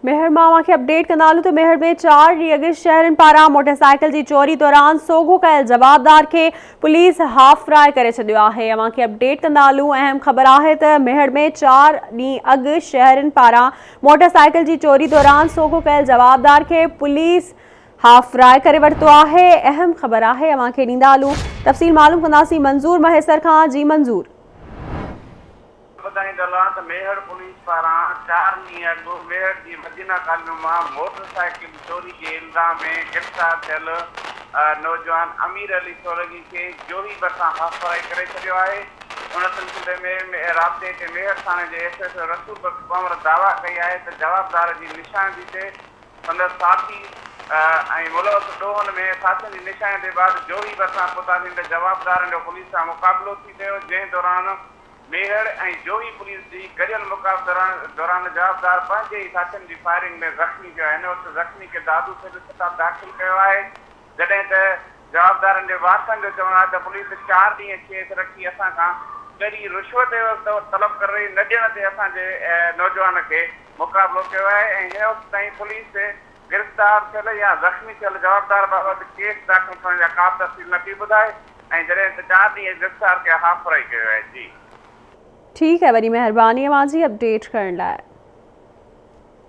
मेहर मां खे अपडेट कंदालूं तो मेहर में 4 ॾींहं अॻु शहरनि पारां मोटरसाइकिल जी चोरी दौरान सोघो कयल जवाबदार खे पुलिस हाफ फ्राई करे छॾियो आहे। अवां खे अपडेट कंदालूं। अहम ख़बर आहे त मेहर में 4 ॾींहं अॻु शहरनि पारां मोटरसाइकिल जी चोरी दौरान सोघो कयल जवाबदार खे पुलिस हाफ फ्राई करे वरितो आहे। अहम ख़बर आहे, अवां खे ॾींदालूं। तफ़सील मालूम कंदासीं मंज़ूर महेसर खां। जी मंज़ूर। मेहर पुलिस पारां 4 ॾींहं अॻु मेहर जी मदीना कॉलोनी मां मोटरसाइकिल चोरी के इल्ज़ाम में गिरफ़्तार थियल नौजवान अमीर अली सोलगी खे जोही भरिसां हाफ फ्राई करे छॾियो आहे। उन सिलसिले में राब्ते ते मेहर थाणे जे एसएसओ रसूल बख्श कंवर दावा कई आहे त जवाबदार जी निशानदी ते संदसि साथी ऐं मुलवस ॾोहनि में साथियुनि जी निशानी ते बाद जोही भरिसां पहुतासीं त जवाबदारनि जो पुलिस सां मुक़ाबिलो थी वियो, जंहिं दौरान मेहर ऐं जोही पुलिस जी गॾियल मुक़ाबले दौरान जवाबदार पंहिंजे ई साथियुनि जी फायरिंग में ज़ख़्मी थियो आहे। हिन वक़्तु ज़ख़्मी खे दादू सिविल अस्पताल दाख़िल कयो आहे, जॾहिं त जवाबदारनि जे वारसनि जो चवणु आहे त पुलिस 4 ॾींहं केस रखी असां खां कहिड़ी रिश्वत तलब करे रही न ॾियण ते असांजे नौजवान खे मुक़ाबिलो कयो आहे ऐं हिन वक़्तु ताईं पुलिस गिरफ़्तार थियल या ज़ख़्मी थियल जवाबदार बाबति केस दाख़िल करण जा का तफ़सील नथी ॿुधाए ऐं जॾहिं त 4 ॾींहं गिरफ़्तार कया हाफ फ्राई कयो आहे। जी ठीक है, वरी मेहरबानी अवां जी अपडेट करण लाइ।